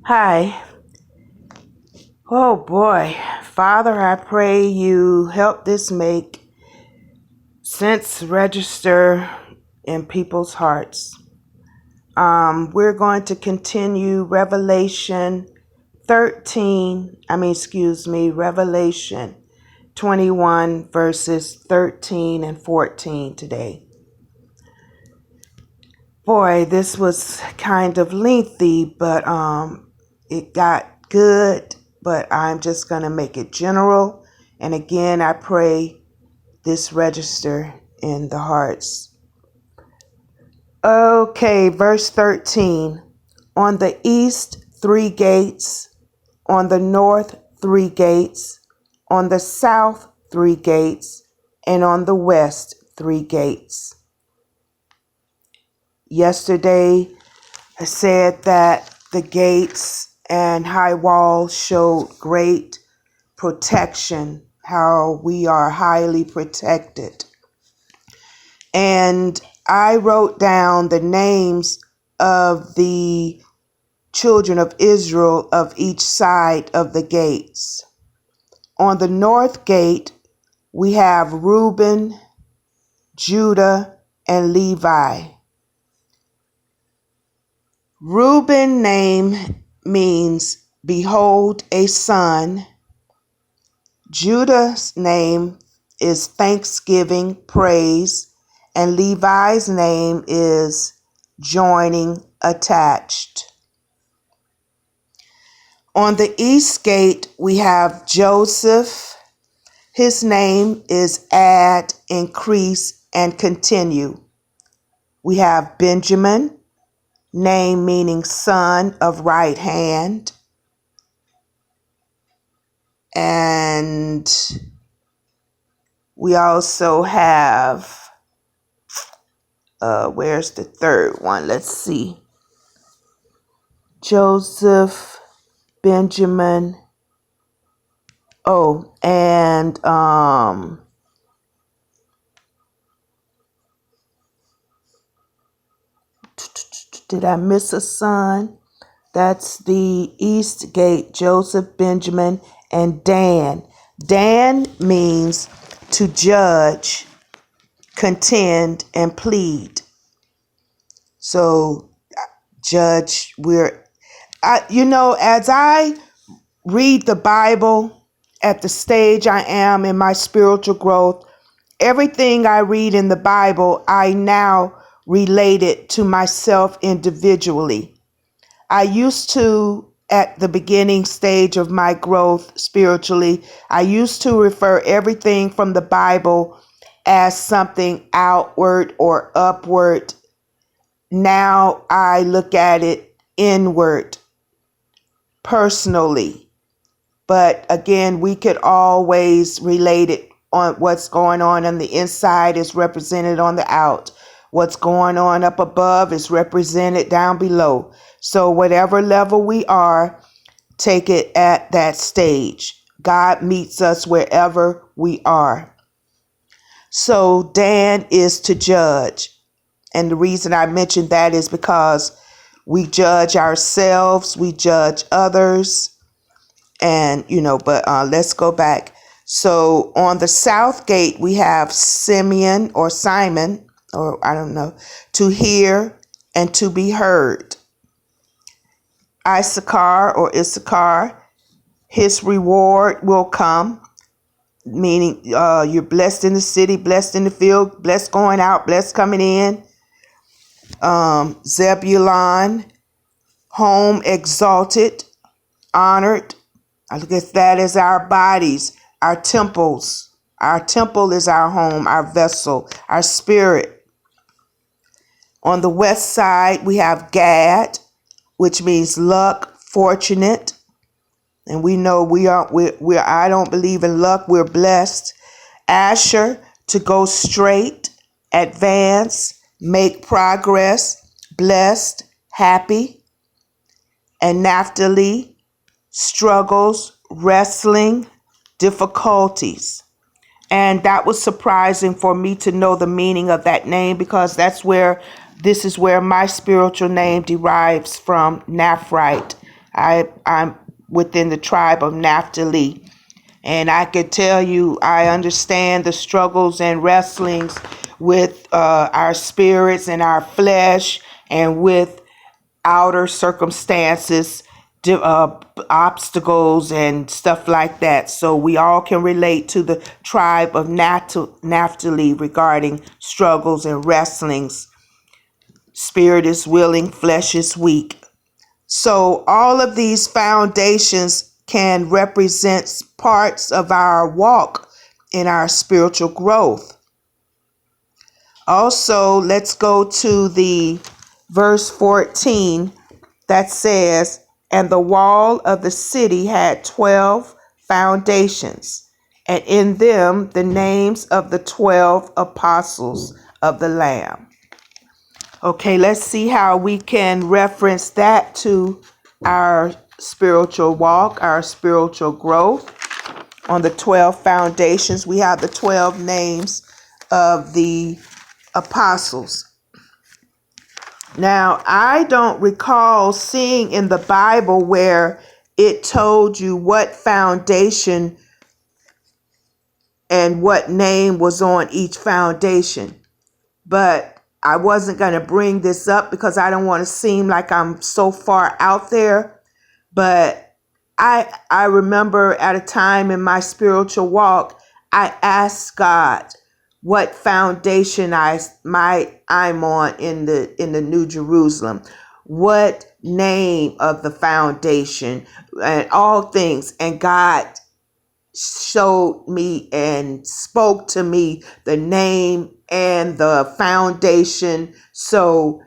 Hi. Oh boy. Father, I pray you help this make sense register in people's hearts. We're going to continue Revelation 21 verses 13 and 14 today. Boy, this was kind of lengthy, but it got good, but I'm just going to make it general. And again, I pray this register in the hearts. Okay, verse 13. On the east, 3 gates. On the north, 3 gates. On the south, 3 gates. And on the west, 3 gates. Yesterday, I said that the gates and high walls showed great protection, how we are highly protected. And I wrote down the names of the children of Israel of each side of the gates. On the north gate, we have Reuben, Judah, and Levi. Reuben name means behold a son. Judah's name is thanksgiving, praise, and Levi's name is joining, attached. On the east gate, we have Joseph. His name is add, increase, and continue. We have Benjamin, name meaning son of right hand. And we also have, where's the third one? Let's see. Joseph, Benjamin. Oh, and did I miss a son? That's the east gate, Joseph, Benjamin, and Dan. Dan means to judge, contend, and plead. So, judge, as I read the Bible at the stage I am in my spiritual growth, everything I read in the Bible, I now relate it to myself individually. I used to, at the beginning stage of my growth spiritually, I used to refer everything from the Bible as something outward or upward. Now I look at it inward, personally. But again, we could always relate it on what's going on the inside is represented on the out. What's going on up above is represented down below. So whatever level we are, take it at that stage. God meets us wherever we are. So Dan is to judge. And the reason I mentioned that is because we judge ourselves, we judge others. And, but let's go back. So on the south gate, we have Simeon or Simon, or I don't know, to hear and to be heard. Issachar, his reward will come, meaning you're blessed in the city, blessed in the field, blessed going out, blessed coming in. Zebulun, home exalted, honored. I look at that as our bodies, our temples. Our temple is our home, our vessel, our spirit. On the west side, we have Gad, which means luck, fortunate. And we know I don't believe in luck, we're blessed. Asher, to go straight, advance, make progress, blessed, happy. And Naphtali, struggles, wrestling, difficulties. And that was surprising for me to know the meaning of that name, because this is where my spiritual name derives from, Naphrite. I'm within the tribe of Naphtali. And I could tell you, I understand the struggles and wrestlings with our spirits and our flesh and with outer circumstances, obstacles and stuff like that. So we all can relate to the tribe of Naphtali regarding struggles and wrestlings. Spirit is willing, flesh is weak. So all of these foundations can represent parts of our walk in our spiritual growth. Also, let's go to the verse 14 that says, "And the wall of the city had 12 foundations, and in them the names of the 12 apostles of the Lamb." Okay, let's see how we can reference that to our spiritual walk, our spiritual growth. On the 12 foundations, we have the 12 names of the apostles. Now, I don't recall seeing in the Bible where it told you what foundation and what name was on each foundation. But I wasn't going to bring this up because I don't want to seem like I'm so far out there. But I remember at a time in my spiritual walk, I asked God what foundation I'm on in the New Jerusalem, what name of the foundation, and all things. And God showed me and spoke to me the name and the foundation. So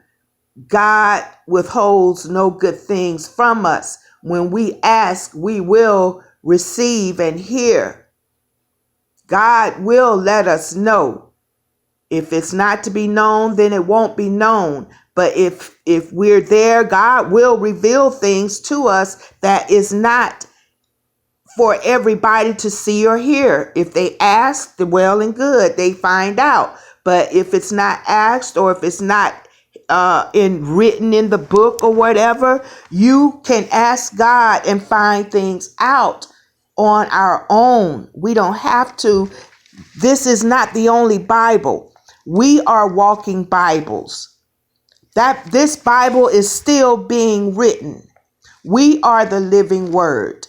God withholds no good things from us. When we ask, we will receive and hear. God will let us know. If it's not to be known, then it won't be known. But if we're there, God will reveal things to us that is not for everybody to see or hear. If they ask, the well and good, they find out. But if it's not asked, or if it's not written in the book or whatever, you can ask God and find things out on our own. We don't have to. This is not the only Bible. We are walking Bibles. This Bible is still being written. We are the living word.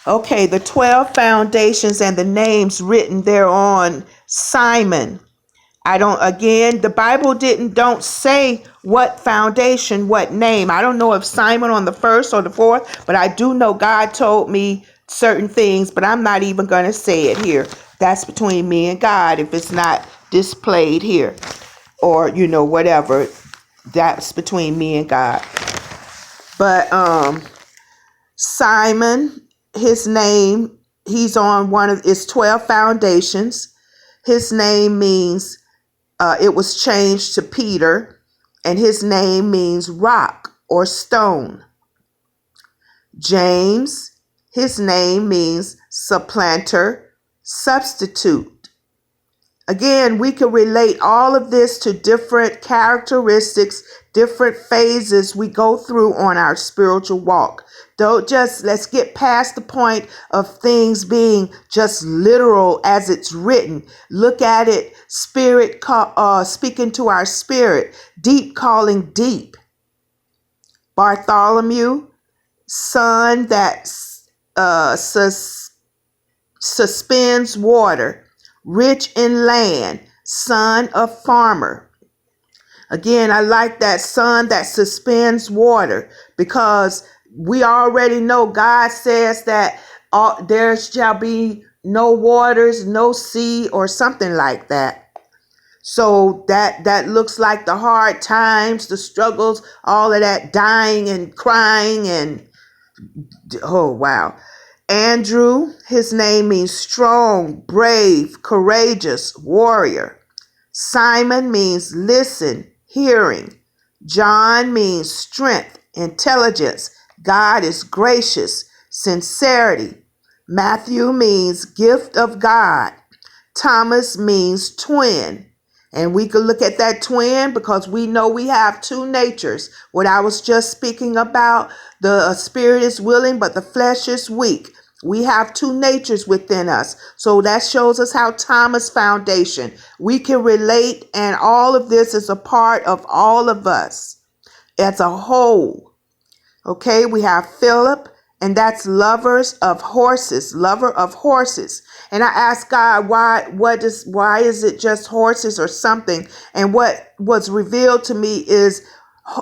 Okay, the 12 foundations and the names written thereon. Simon. The Bible don't say what foundation, what name. I don't know if Simon on the first or the fourth, but I do know God told me certain things, but I'm not even going to say it here. That's between me and God if it's not displayed here, or, whatever. That's between me and God. But Simon, his name, he's on one of its 12 foundations. His name means, it was changed to Peter, and his name means rock or stone. James, his name means supplanter, substitute. Again, we can relate all of this to different characteristics, different phases we go through on our spiritual walk. Let's get past the point of things being just literal as it's written. Look at it, spirit speaking to our spirit, deep calling deep. Bartholomew, sun that suspends water. Rich in land, son of farmer. Again, I like that, son that suspends water, because we already know God says that there shall be no waters, no sea, or something like that. So that looks like the hard times, the struggles, all of that dying and crying and, oh, wow. Andrew, his name means strong, brave, courageous, warrior. Simon means listen, hearing. John means strength, intelligence. God is gracious, sincerity. Matthew means gift of God. Thomas means twin. And we could look at that twin because we know we have two natures. What I was just speaking about, the spirit is willing, but the flesh is weak. We have two natures within us. So that shows us how Thomas foundation. We can relate, and all of this is a part of all of us as a whole. Okay, we have Philip, and that's lover of horses. And I asked God, why is it just horses or something? And what was revealed to me is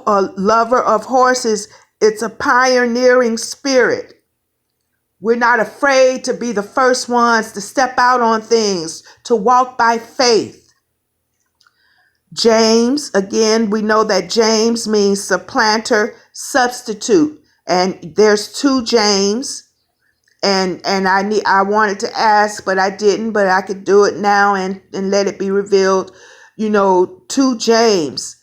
a lover of horses. It's a pioneering spirit. We're not afraid to be the first ones to step out on things, to walk by faith. James, again, we know that James means supplanter, substitute. And there's two James. And I wanted to ask, but I didn't, but I could do it now and let it be revealed. Two James.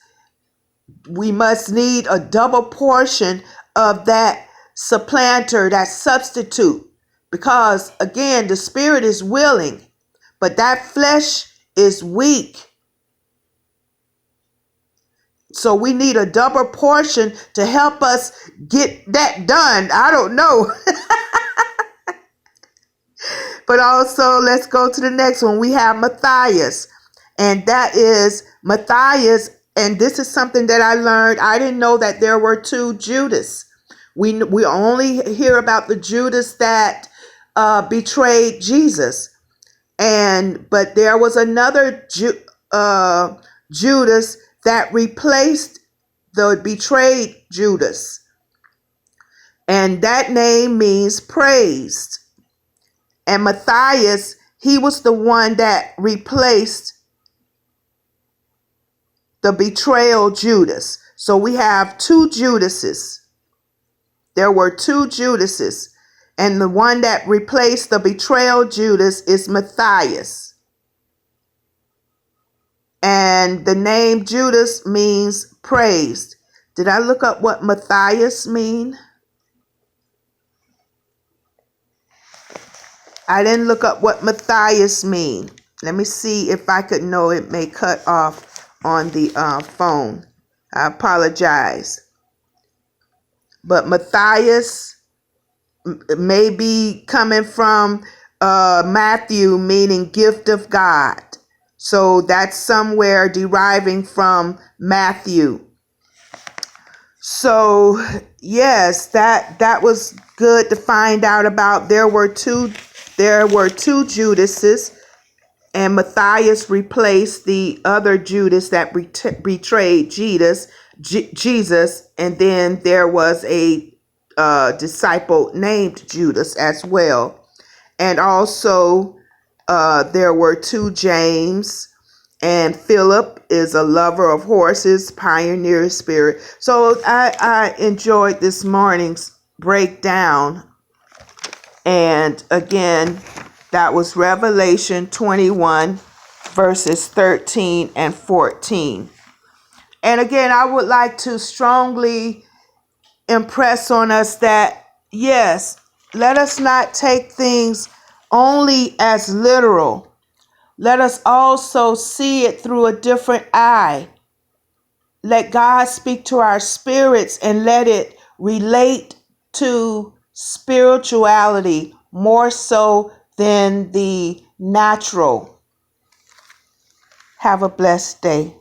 We must need a double portion of that supplanter, that substitute, because again, the spirit is willing, but that flesh is weak. So we need a double portion to help us get that done. I don't know. But also, let's go to the next one. We have Matthias, and that is Matthias. And this is something that I learned. I didn't know that there were two Judas. We only hear about the Judas that betrayed Jesus, but there was another Judas that replaced the betrayed Judas, and that name means praised. And Matthias, he was the one that replaced the betrayal Judas. So we have two Judases. There were two Judases, and the one that replaced the betrayal Judas is Matthias. And the name Judas means praised. Did I look up what Matthias mean? I didn't look up what Matthias mean. Let me see if I could know. It may cut off on the phone. I apologize. But Matthias may be coming from Matthew, meaning gift of God. So that's somewhere deriving from Matthew. So yes, that was good to find out about. There were two Judases, and Matthias replaced the other Judas that betrayed Jesus, and then there was a disciple named Judas as well. And also there were two James, and Philip is a lover of horses, pioneer spirit. So I enjoyed this morning's breakdown. And again, that was Revelation 21, verses 13 and 14. And again, I would like to strongly impress on us that, yes, let us not take things only as literal. Let us also see it through a different eye. Let God speak to our spirits and let it relate to spirituality more so than the natural. Have a blessed day.